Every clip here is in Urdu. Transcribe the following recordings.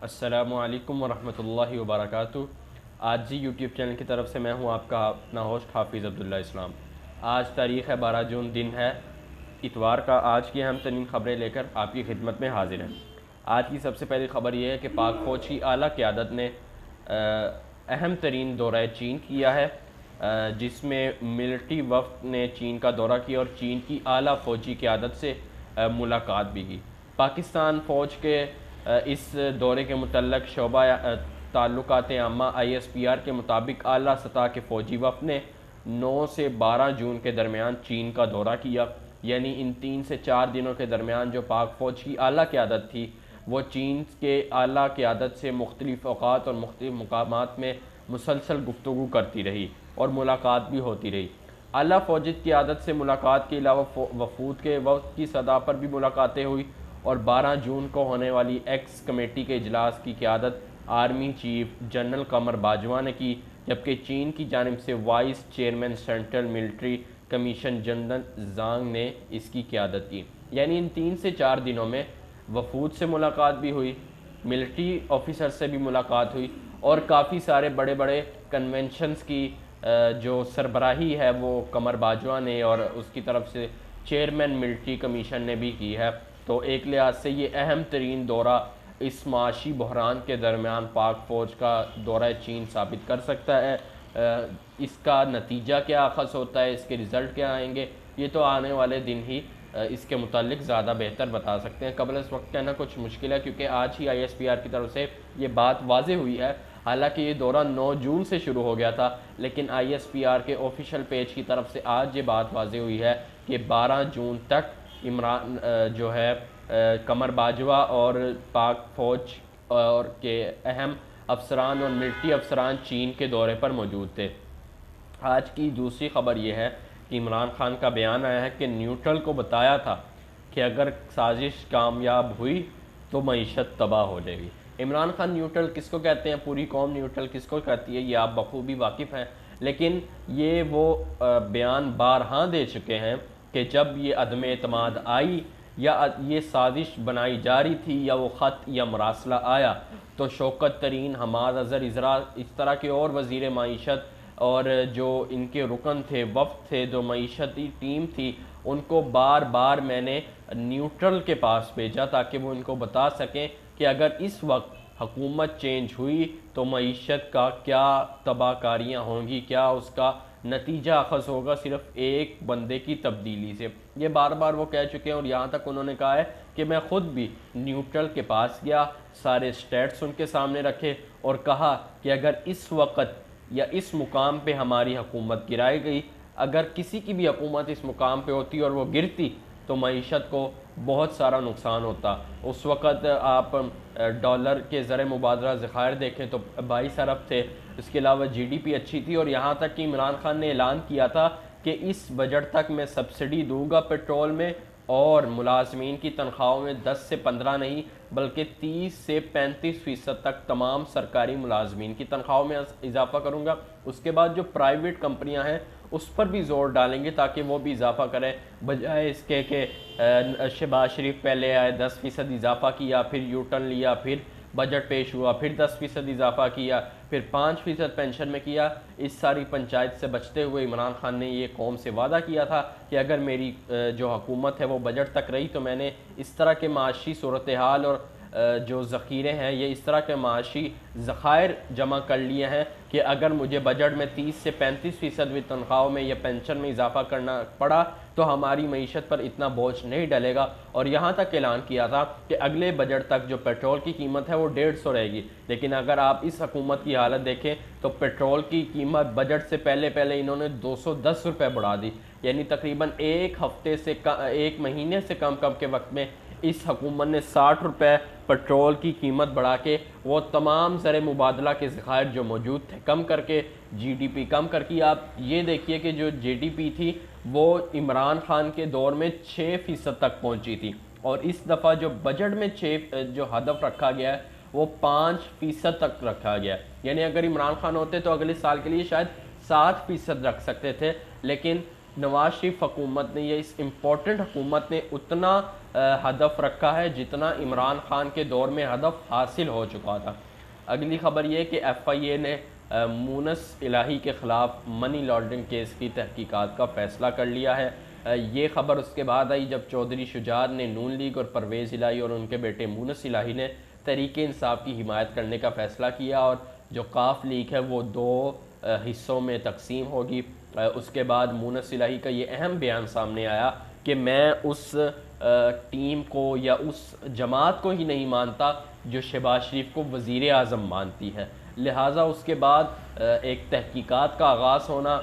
السلام علیکم ورحمۃ اللہ وبرکاتہ۔ آج جی یوٹیوب چینل کی طرف سے میں ہوں آپ کا اپنا ہوسٹ حافظ عبداللہ اسلام۔ آج تاریخ ہے 12 جون، دن ہے اتوار کا۔ آج کی اہم ترین خبریں لے کر آپ کی خدمت میں حاضر ہیں۔ آج کی سب سے پہلی خبر یہ ہے کہ پاک فوج کی اعلیٰ قیادت نے اہم ترین دورہ چین کیا ہے، جس میں ملٹری وفد نے چین کا دورہ کیا اور چین کی اعلیٰ فوجی قیادت سے ملاقات بھی کی۔ پاکستان فوج کے اس دورے کے متعلق شعبہ تعلقات عامہ ISPR کے مطابق اعلیٰ سطح کے فوجی وفد نے 9 سے 12 جون کے درمیان چین کا دورہ کیا، یعنی ان 3 سے 4 دنوں کے درمیان جو پاک فوج کی اعلیٰ قیادت تھی وہ چین کے اعلیٰ قیادت سے مختلف اوقات اور مختلف مقامات میں مسلسل گفتگو کرتی رہی اور ملاقات بھی ہوتی رہی۔ اعلیٰ فوجی قیادت سے ملاقات کے علاوہ وفود کے وفد کی سطح پر بھی ملاقاتیں ہوئی اور 12 جون کو ہونے والی ایکس کمیٹی کے اجلاس کی قیادت army chief general Qamar Bajwa نے کی، جبکہ چین کی جانب سے vice chairman central military commission general Zhang نے اس کی قیادت کی۔ یعنی ان 3 سے 4 دنوں میں وفود سے ملاقات بھی ہوئی، ملٹری آفیسر سے بھی ملاقات ہوئی اور کافی سارے بڑے بڑے کنونشنز کی جو سربراہی ہے وہ قمر باجوہ نے اور اس کی طرف سے چیئرمین ملٹری کمیشن نے بھی کی ہے۔ تو ایک لحاظ سے یہ اہم ترین دورہ اس معاشی بحران کے درمیان پاک فوج کا دورہ چین ثابت کر سکتا ہے۔ اس کا نتیجہ کیا اخذ ہوتا ہے، اس کے رزلٹ کیا آئیں گے، یہ تو آنے والے دن ہی اس کے متعلق زیادہ بہتر بتا سکتے ہیں۔ قبل اس وقت کہنا کچھ مشکل ہے کیونکہ آج ہی ISPR کی طرف سے یہ بات واضح ہوئی ہے۔ حالانکہ یہ دورہ 9 جون سے شروع ہو گیا تھا، لیکن ISPR کے آفیشیل پیج کی طرف سے آج یہ بات واضح ہوئی ہے کہ 12 جون تک عمران جو ہے قمر باجوہ اور پاک فوج اور کے اہم افسران اور ملٹری افسران چین کے دورے پر موجود تھے۔ آج کی دوسری خبر یہ ہے کہ عمران خان کا بیان آیا ہے کہ نیوٹرل کو بتایا تھا کہ اگر سازش کامیاب ہوئی تو معیشت تباہ ہو جائے گی۔ عمران خان نیوٹرل کس کو کہتے ہیں، پوری قوم نیوٹرل کس کو کہتی ہے، یہ آپ بخوبی واقف ہیں، لیکن یہ وہ بیان بارہا دے چکے ہیں کہ جب یہ عدم اعتماد آئی یا یہ سازش بنائی جا رہی تھی یا وہ خط یا مراسلہ آیا تو شوکت ترین، حماد اظہر اس طرح کے اور وزیر معیشت اور جو ان کے رکن تھے، وفد تھے، جو معیشتی ٹیم تھی، ان کو بار بار میں نے نیوٹرل کے پاس بھیجا تاکہ وہ ان کو بتا سکیں کہ اگر اس وقت حکومت چینج ہوئی تو معیشت کا کیا تباہ کاریاں ہوں گی، کیا اس کا نتیجہ اخذ ہوگا صرف ایک بندے کی تبدیلی سے۔ یہ بار بار وہ کہہ چکے ہیں اور یہاں تک انہوں نے کہا ہے کہ میں خود بھی نیوٹرل کے پاس گیا، سارے سٹیٹس ان کے سامنے رکھے اور کہا کہ اگر اس وقت یا اس مقام پہ ہماری حکومت گرائی گئی، اگر کسی کی بھی حکومت اس مقام پہ ہوتی اور وہ گرتی تو معیشت کو بہت سارا نقصان ہوتا۔ اس وقت آپ ڈالر کے زر مبادلہ ذخائر دیکھیں تو 22 ارب تھے، اس کے علاوہ GDP اچھی تھی اور یہاں تک کہ عمران خان نے اعلان کیا تھا کہ اس بجٹ تک میں سبسڈی دوں گا پیٹرول میں اور ملازمین کی تنخواہوں میں 10 سے 15 نہیں بلکہ 30 سے 35% تک تمام سرکاری ملازمین کی تنخواہوں میں اضافہ کروں گا۔ اس کے بعد جو پرائیویٹ کمپنیاں ہیں اس پر بھی زور ڈالیں گے تاکہ وہ بھی اضافہ کریں، بجائے اس کے کہ شہباز شریف پہلے آئے 10% اضافہ کیا، پھر یو ٹرن لیا، پھر بجٹ پیش ہوا، پھر 10% اضافہ کیا، پھر 5% پینشن میں کیا۔ اس ساری پنچایت سے بچتے ہوئے عمران خان نے یہ قوم سے وعدہ کیا تھا کہ اگر میری جو حکومت ہے وہ بجٹ تک رہی تو میں نے اس طرح کے معاشی صورتحال اور جو ذخیرے ہیں یہ اس طرح کے معاشی ذخائر جمع کر لیے ہیں کہ اگر مجھے بجٹ میں 30 سے 35% بھی تنخواہوں میں یا پینشن میں اضافہ کرنا پڑا تو ہماری معیشت پر اتنا بوجھ نہیں ڈلے گا۔ اور یہاں تک اعلان کیا تھا کہ اگلے بجٹ تک جو پیٹرول کی قیمت ہے وہ 150 رہے گی، لیکن اگر آپ اس حکومت کی حالت دیکھیں تو پیٹرول کی قیمت بجٹ سے پہلے انہوں نے 210 روپے بڑھا دی، یعنی تقریباً ایک مہینے سے کم کے وقت میں اس حکومت نے 60 روپے پیٹرول کی قیمت بڑھا کے وہ تمام زر مبادلہ کے ذخائر جو موجود تھے کم کر کے GDP کم کر کے، آپ یہ دیکھیے کہ جو GDP تھی وہ عمران خان کے دور میں 6% تک پہنچی تھی اور اس دفعہ جو بجٹ میں جو ہدف رکھا گیا ہے وہ 5% تک رکھا گیا ہے۔ یعنی اگر عمران خان ہوتے تو اگلے سال کے لیے شاید 7% رکھ سکتے تھے، لیکن نواز شریف حکومت نے، یہ اس امپورٹنٹ حکومت نے اتنا ہدف رکھا ہے جتنا عمران خان کے دور میں ہدف حاصل ہو چکا تھا۔ اگلی خبر یہ کہ ایف آئی اے نے مونس الہی کے خلاف منی لانڈرنگ کیس کی تحقیقات کا فیصلہ کر لیا ہے۔ یہ خبر اس کے بعد آئی جب چودھری شجاعت نے نون لیگ اور پرویز الہی اور ان کے بیٹے مونس الہی نے تحریک انصاف کی حمایت کرنے کا فیصلہ کیا، اور جو قاف لیگ ہے وہ 2 حصوں میں تقسیم ہوگی۔ اس کے بعد مونس الہی کا یہ اہم بیان سامنے آیا کہ میں اس ٹیم کو یا اس جماعت کو ہی نہیں مانتا جو شہباز شریف کو وزیر اعظم مانتی ہے، لہٰذا اس کے بعد ایک تحقیقات کا آغاز ہونا،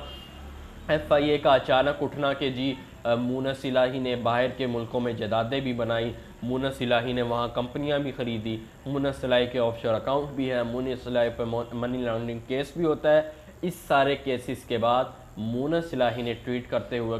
ایف آئی اے کا اچانک اٹھنا کہ جی مونس الہی نے باہر کے ملکوں میں جائیدادیں بھی بنائی، مونس الہی نے وہاں کمپنیاں بھی خریدی، مونس الہی کے آف شور اکاؤنٹ بھی ہیں، مونس الہی پہ منی لانڈرنگ کیس بھی ہوتا ہے۔ اس سارے کیسز کے بعد مونس الہی نے ٹویٹ کرتے ہوئے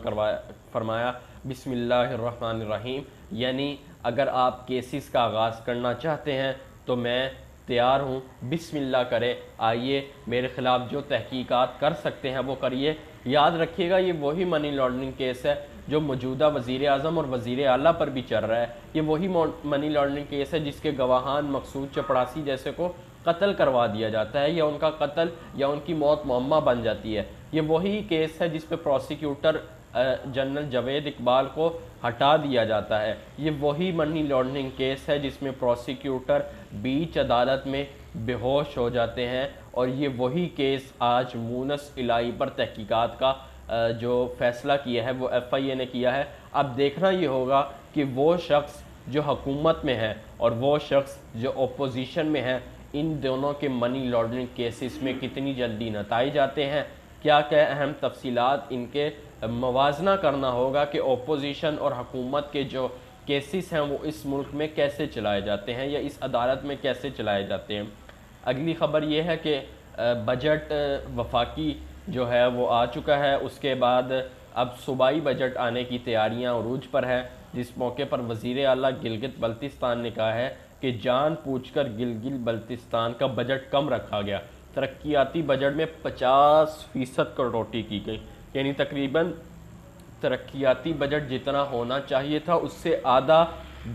فرمایا بسم اللہ الرحمن الرحیم، یعنی اگر آپ کیسز کا آغاز کرنا چاہتے ہیں تو میں تیار ہوں، بسم اللہ کرے، آئیے میرے خلاف جو تحقیقات کر سکتے ہیں وہ کریے۔ یاد رکھیے گا یہ وہی منی لانڈرنگ کیس ہے جو موجودہ وزیر اعظم اور وزیر اعلیٰ پر بھی چل رہا ہے، یہ وہی منی لانڈرنگ کیس ہے جس کے گواہان مقصود چپڑاسی جیسے کو قتل کروا دیا جاتا ہے یا ان کا قتل یا ان کی موت معمہ بن جاتی ہے، یہ وہی کیس ہے جس پہ پروسیکیوٹر جنرل جاوید اقبال کو ہٹا دیا جاتا ہے، یہ وہی منی لانڈرنگ کیس ہے جس میں پروسیکیوٹر بیچ عدالت میں بے ہوش ہو جاتے ہیں، اور یہ وہی کیس آج مونس الہی پر تحقیقات کا جو فیصلہ کیا ہے وہ ایف آئی اے نے کیا ہے۔ اب دیکھنا یہ ہوگا کہ وہ شخص جو حکومت میں ہے اور وہ شخص جو اپوزیشن میں ہے، ان دونوں کے منی لانڈرنگ کیسز میں کتنی جلدی نتائج آتے ہیں، کیا کیا اہم تفصیلات ان کے موازنہ کرنا ہوگا کہ اپوزیشن اور حکومت کے جو کیسز ہیں وہ اس ملک میں کیسے چلائے جاتے ہیں یا اس عدالت میں کیسے چلائے جاتے ہیں۔ اگلی خبر یہ ہے کہ بجٹ وفاقی جو ہے وہ آ چکا ہے، اس کے بعد اب صوبائی بجٹ آنے کی تیاریاں عروج پر ہے، جس موقع پر وزیر اعلیٰ گلگت بلتستان نے کہا ہے کہ جان پوچھ کر گلگت بلتستان کا بجٹ کم رکھا گیا، ترقیاتی بجٹ میں 50% کٹوتی کی گئی، یعنی تقریباً ترقیاتی بجٹ جتنا ہونا چاہیے تھا اس سے آدھا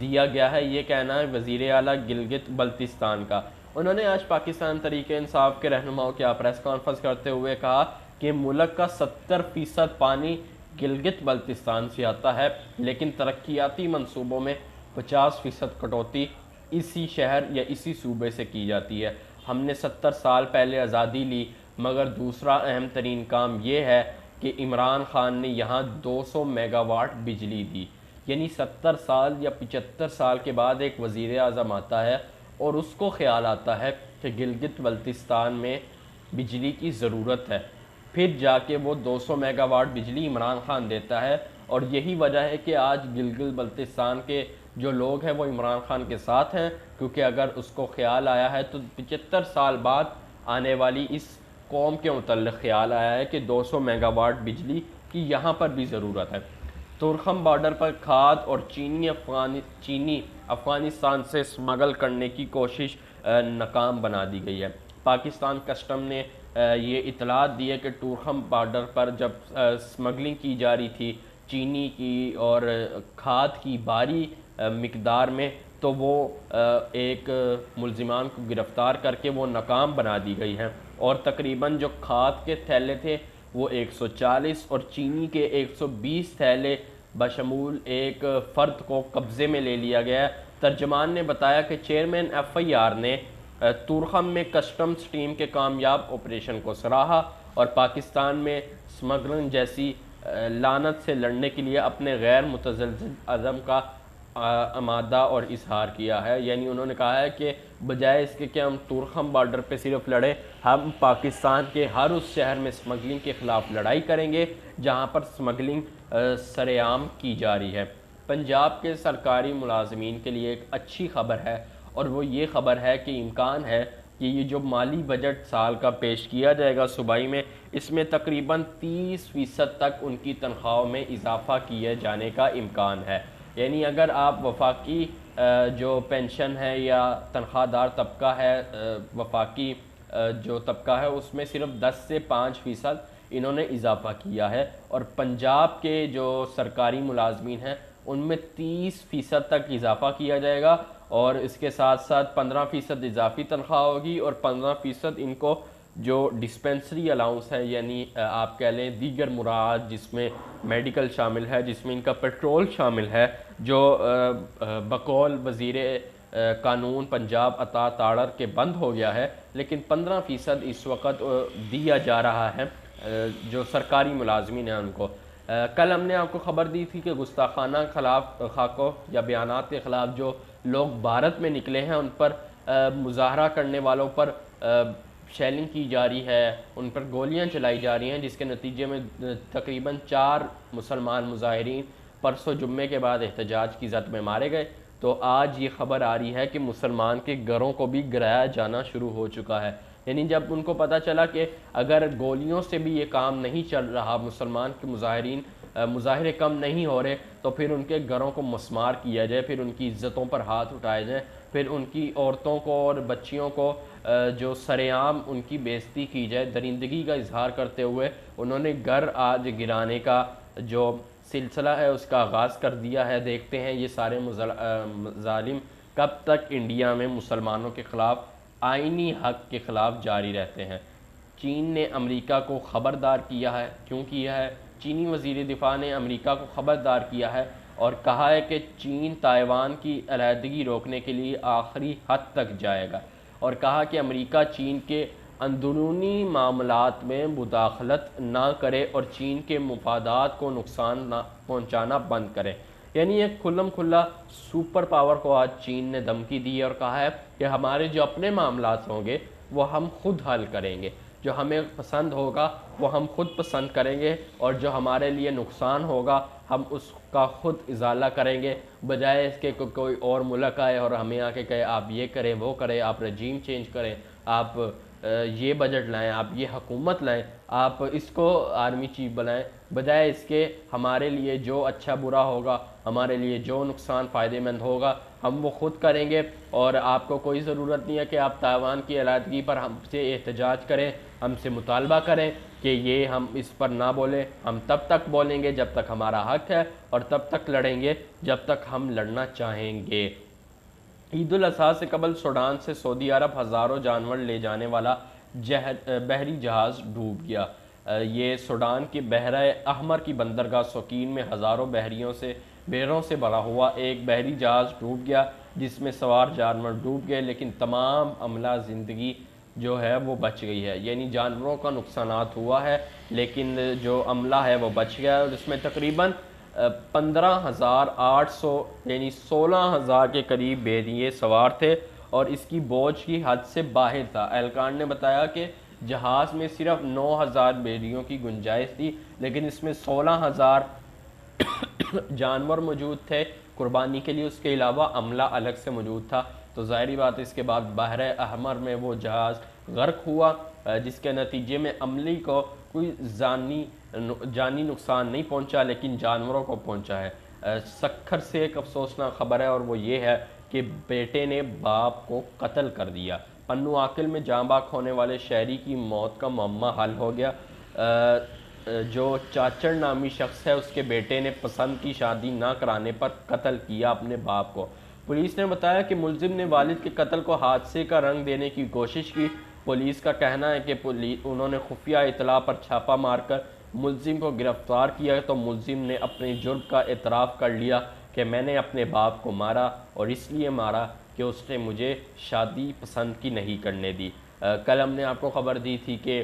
دیا گیا ہے، یہ کہنا ہے وزیر اعلیٰ گلگت بلتستان کا۔ انہوں نے آج پاکستان تحریک انصاف کے رہنماؤں کی پریس کانفرنس کرتے ہوئے کہا کہ ملک کا 70% پانی گلگت بلتستان سے آتا ہے، لیکن ترقیاتی منصوبوں میں 50% کٹوتی اسی شہر یا اسی صوبے سے کی جاتی ہے۔ ہم نے 70 سال پہلے آزادی لی، مگر دوسرا اہم ترین کام یہ ہے کہ عمران خان نے یہاں 200 میگا واٹ بجلی دی، یعنی 70 سال یا 75 سال کے بعد ایک وزیر اعظم آتا ہے اور اس کو خیال آتا ہے کہ گلگت بلتستان میں بجلی کی ضرورت ہے، پھر جا کے وہ 200 میگا واٹ بجلی عمران خان دیتا ہے، اور یہی وجہ ہے کہ آج گلگت بلتستان کے جو لوگ ہیں وہ عمران خان کے ساتھ ہیں، کیونکہ اگر اس کو خیال آیا ہے تو 75 سال بعد آنے والی اس قوم کے متعلق خیال آیا ہے کہ 200 میگا واٹ بجلی کی یہاں پر بھی ضرورت ہے۔ تورخم بارڈر پر کھاد اور چینی افغانستان سے سمگل کرنے کی کوشش ناکام بنا دی گئی ہے۔ پاکستان کسٹم نے یہ اطلاعات دی ہے کہ تورخم بارڈر پر جب سمگلنگ کی جا رہی تھی چینی کی اور کھاد کی بھاری مقدار میں، تو وہ ایک ملزمان کو گرفتار کر کے وہ ناکام بنا دی گئی ہیں، اور تقریباً جو کھاد کے تھیلے تھے وہ 140 اور چینی کے 120 تھیلے بشمول ایک فرد کو قبضے میں لے لیا گیا ہے۔ ترجمان نے بتایا کہ چیئرمین ایف آئی آر نے تورخم میں کسٹمز ٹیم کے کامیاب آپریشن کو سراہا اور پاکستان میں سمگلنگ جیسی لعنت سے لڑنے کے لیے اپنے غیر متزلزل عزم کا آمادہ اور اظہار کیا ہے، یعنی انہوں نے کہا ہے کہ بجائے اس کے کہ ہم تورخم بارڈر پہ صرف لڑیں، ہم پاکستان کے ہر اس شہر میں سمگلنگ کے خلاف لڑائی کریں گے جہاں پر سمگلنگ سر عام کی جا رہی ہے۔ پنجاب کے سرکاری ملازمین کے لیے ایک اچھی خبر ہے، اور وہ یہ خبر ہے کہ امکان ہے کہ یہ جو مالی بجٹ سال کا پیش کیا جائے گا صوبائی میں، اس میں تقریباً 30% تک ان کی تنخواہوں میں اضافہ کیے جانے کا امکان ہے، یعنی اگر آپ وفاقی جو پینشن ہے یا تنخواہ دار طبقہ ہے، وفاقی جو طبقہ ہے اس میں صرف 10 سے 5% انہوں نے اضافہ کیا ہے، اور پنجاب کے جو سرکاری ملازمین ہیں ان میں 30% تک اضافہ کیا جائے گا، اور اس کے ساتھ ساتھ 15% اضافی تنخواہ ہوگی، اور 15% ان کو جو ڈسپنسری الاؤنس ہے، یعنی آپ کہہ لیں دیگر مراعات جس میں میڈیکل شامل ہے، جس میں ان کا پیٹرول شامل ہے، جو بقول وزیر قانون پنجاب عطا تاڑر کے بند ہو گیا ہے، لیکن 15% اس وقت دیا جا رہا ہے جو سرکاری ملازمین ہیں ان کو۔ کل ہم نے آپ کو خبر دی تھی کہ گستاخانہ خلاف خاکوں یا بیانات کے خلاف جو لوگ بھارت میں نکلے ہیں ان پر مظاہرہ کرنے والوں پر شیلنگ کی جا رہی ہے، ان پر گولیاں چلائی جا رہی ہیں، جس کے نتیجے میں تقریباً 4 مسلمان مظاہرین پرسوں جمعے کے بعد احتجاج کی زد میں مارے گئے۔ تو آج یہ خبر آ رہی ہے کہ مسلمان کے گھروں کو بھی گرایا جانا شروع ہو چکا ہے، یعنی جب ان کو پتہ چلا کہ اگر گولیوں سے بھی یہ کام نہیں چل رہا، مسلمان کے مظاہرے کم نہیں ہو رہے، تو پھر ان کے گھروں کو مسمار کیا جائے، پھر ان کی عزتوں پر ہاتھ اٹھائے جائیں، پھر ان کی عورتوں کو اور بچیوں کو جو سرعام ان کی بے عزتی کی جائے۔ درندگی کا اظہار کرتے ہوئے انہوں نے گھر آج گرانے کا جو سلسلہ ہے اس کا آغاز کر دیا ہے۔ دیکھتے ہیں یہ سارے ظالم کب تک انڈیا میں مسلمانوں کے خلاف آئینی حق کے خلاف جاری رہتے ہیں۔ چین نے امریکہ کو خبردار کیا ہے، کیوں کیا ہے؟ چینی وزیر دفاع نے امریکہ کو خبردار کیا ہے اور کہا ہے کہ چین تائیوان کی علیحدگی روکنے کے لیے آخری حد تک جائے گا، اور کہا کہ امریکہ چین کے اندرونی معاملات میں مداخلت نہ کرے اور چین کے مفادات کو نقصان نہ پہنچانا بند کرے۔ یعنی ایک کھلم کھلا سپر پاور کو آج چین نے دھمکی دی ہے اور کہا ہے کہ ہمارے جو اپنے معاملات ہوں گے وہ ہم خود حل کریں گے، جو ہمیں پسند ہوگا وہ ہم خود پسند کریں گے، اور جو ہمارے لیے نقصان ہوگا ہم اس کا خود ازالہ کریں گے، بجائے اس کے کوئی اور ملک آئے اور ہمیں آ کے کہے آپ یہ کریں وہ کریں، آپ رجیم چینج کریں، آپ یہ بجٹ لائیں، آپ یہ حکومت لائیں، آپ اس کو آرمی چیف بنائیں، بجائے اس کے ہمارے لیے جو اچھا برا ہوگا، ہمارے لیے جو نقصان فائدے مند ہوگا ہم وہ خود کریں گے، اور آپ کو کوئی ضرورت نہیں ہے کہ آپ تائیوان کی علیحدگی پر ہم سے احتجاج کریں، ہم سے مطالبہ کریں کہ یہ ہم اس پر نہ بولیں۔ ہم تب تک بولیں گے جب تک ہمارا حق ہے، اور تب تک لڑیں گے جب تک ہم لڑنا چاہیں گے۔ عید الاضحیٰ سے قبل سوڈان سے سعودی عرب ہزاروں جانور لے جانے والا بحری جہاز ڈوب گیا۔ یہ سوڈان کے بحیرہ احمر کی بندرگاہ سوکین میں ہزاروں بحروں سے بھرا ہوا ایک بحری جہاز ڈوب گیا، جس میں سوار جانور ڈوب گئے، لیکن تمام عملہ زندگی جو ہے وہ بچ گئی ہے۔ یعنی جانوروں کا نقصانات ہوا ہے لیکن جو عملہ ہے وہ بچ گیا ہے، اور اس میں تقریباً 15,800 یعنی 16,000 کے قریب بھیڑیے سوار تھے، اور اس کی بوجھ کی حد سے باہر تھا۔ اہلکار نے بتایا کہ جہاز میں صرف 9,000 بھیڑیوں کی گنجائش تھی، لیکن اس میں 16,000 جانور موجود تھے قربانی کے لیے، اس کے علاوہ عملہ الگ سے موجود تھا۔ تو ظاہری بات اس کے بعد بحر احمر میں وہ جہاز غرق ہوا، جس کے نتیجے میں عملے کو کوئی جانی نقصان نہیں پہنچا، لیکن جانوروں کو پہنچا ہے۔ سکھر سے ایک افسوسناک خبر ہے، اور وہ یہ ہے کہ بیٹے نے باپ کو قتل کر دیا۔ پنو آکل میں جاں باک ہونے والے شہری کی موت کا معمہ حل ہو گیا۔ جو چاچڑ نامی شخص ہے، اس کے بیٹے نے پسند کی شادی نہ کرانے پر قتل کیا اپنے باپ کو۔ پولیس نے بتایا کہ ملزم نے والد کے قتل کو حادثے کا رنگ دینے کی کوشش کی۔ پولیس کا کہنا ہے کہ انہوں نے خفیہ اطلاع پر چھاپہ مار کر ملزم کو گرفتار کیا، تو ملزم نے اپنے جرم کا اعتراف کر لیا کہ میں نے اپنے باپ کو مارا، اور اس لیے مارا کہ اس نے مجھے شادی پسند کی نہیں کرنے دی۔ کل ہم نے آپ کو خبر دی تھی کہ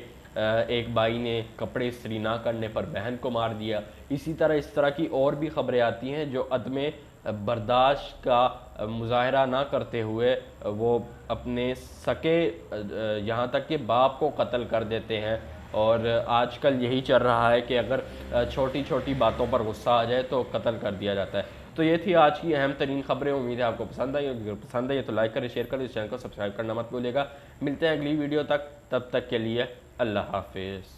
ایک بھائی نے کپڑے استری نہ کرنے پر بہن کو مار دیا۔ اسی طرح کی اور بھی خبریں آتی ہیں جو عدم برداشت کا مظاہرہ نہ کرتے ہوئے وہ اپنے سکے یہاں تک کہ باپ کو قتل کر دیتے ہیں، اور آج کل یہی چل رہا ہے کہ اگر چھوٹی چھوٹی باتوں پر غصہ آ جائے تو قتل کر دیا جاتا ہے۔ تو یہ تھی آج کی اہم ترین خبریں، امید ہے آپ کو پسند آئی، اگر پسند آئی تو لائک کریں، شیئر کریں، اس چینل کو سبسکرائب کرنا مت بھولیے گا۔ ملتے ہیں اگلی ویڈیو تک، تب تک کے لیے اللہ حافظ۔